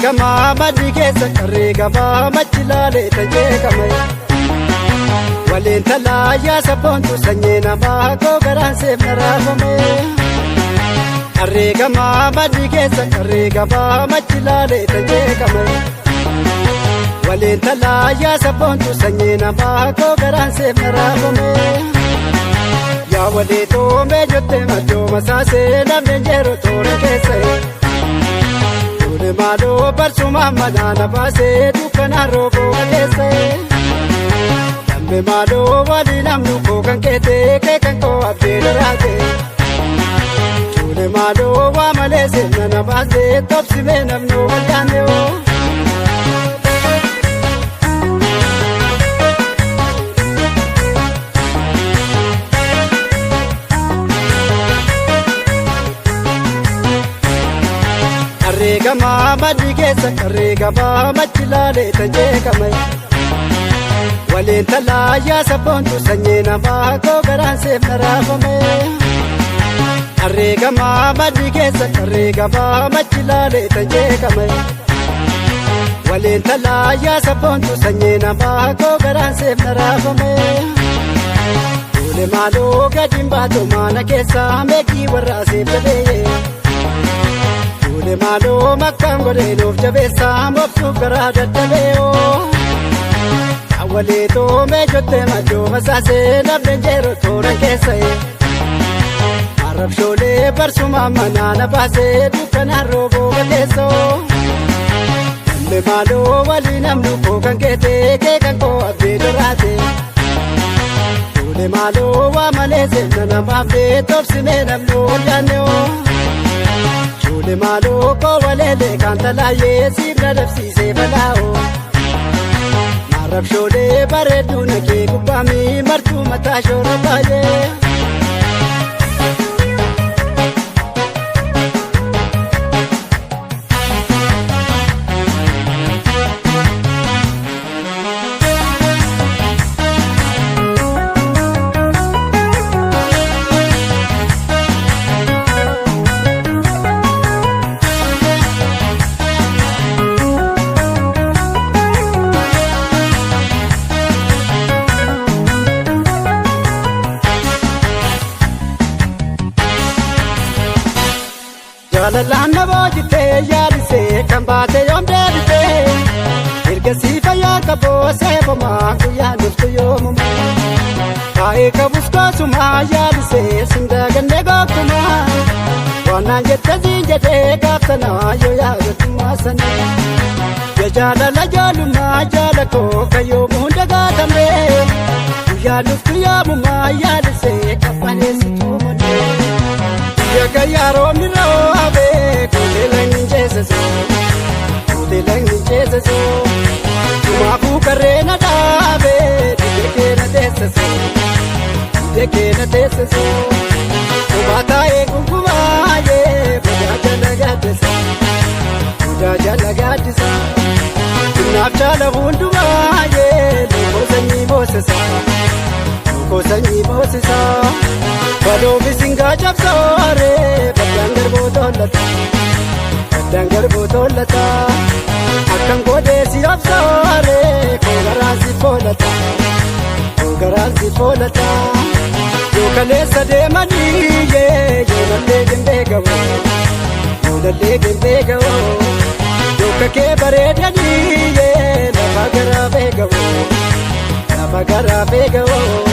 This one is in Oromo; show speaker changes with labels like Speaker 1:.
Speaker 1: Arreegamaa maddi keessa arreegamaa machilaalee tajeeqame. Waliin talaayyaa sabboontu sanyii namaa koo garaan seefna raafame. Arreegamaa maddi keessa arreegamaa machilaalee tajeeqame. Waliin talaayyaa sabboontu sanyii namaa koo garaan seefna raafame. Yaa walii toomee jottee maddoo masaasee namni njeeroo toora keessa. Tuule maaloo barsuma manaana baasee dukkanaa rooboo maleessa. Dambe maaloo walii namnu koo kan keetee keekan koo abdee daraate. Tuule maaloo waa malee seefna na baasee tobsimee namnu waldaane oo. Arreegamaa maddi keessa arreegamaa machilaalee tajeeqame. Waliin talaayyaa sabboontu sanyii namaa koo garaan seefna raafame. Arreegamaa maddi keessa arreegamaa machilaalee tajeeqame. Waliin talaayyaa sabboontu sanyii namaa koo garaan seefna raafame. Tuule maaloo gadiin baatoo maana keessaa meeqii warraa seeffatee. Tuule maaloo makkaan godheenuuf jabeessaa mooftuuf garaa daddabeeyoo. Awwalee toomee jottee maddoo masaasee namni njeeroo toora keessa. Arrabshoolee barsuma manaana baasee dukkanaan rooboo maleessoo. Dambe maaloo walii namnu koo kan keetee keekan koo abdee daraate. Tuule maaloo waa malee seefna namaaf dee tobsimee namnu waldaanneoo. Tuule maaloo koo waleelee kan talaayee siifna dabsiisee balaa'oo. Arrabshoolee bareedduu nakee gubbaamii martuu mataa shoora baay'ee. Jalalaan na boojitee yaadisee kan baate yoom deebitee. Ergasii fayyaa qaboo seebomaa guyyaa dhuftu yoomumaa. Baay'ee qabus koosumaa yaadisee sindagannee gooftumaa. Waanaan jette siin jedhee gaaftanaa yoo yaadatummaa sana. Ya jaalala jaalummaa jaala koo kan yoomuu hunda gaatamee. Guyyaa dhuftu yoomumaa yaadisee qabbaneessituu malee. Yagaya roobni roobee kuteelaan injeessasoo. Kuteelaan injeessasoo. Tumaafuu karreena dhaabee didee keena teessasoo. Didee keena teessasoo. Kubaataa eeguun baay'ee budaa jala gaaddisa. Budaa jala gaaddisa. Naaf jaala hundumaayee lookoo sanyii boosisa. Lookoo sanyii boosisa. Waloofi singaa cabsooree baddaan garbuu tollata. Baddaan garbuu tollata. Akkan godheesi obsooree koo garaan si foolata. Koo garaan si foolata. Yoo kaleessa deemaniiyee yoo lallee gimbee gawoo. Yoo lallee gimbee gawoo. Yoo kakee bareedaniiyee lafa garaa beekawoo. Lafa garaa beekawoo.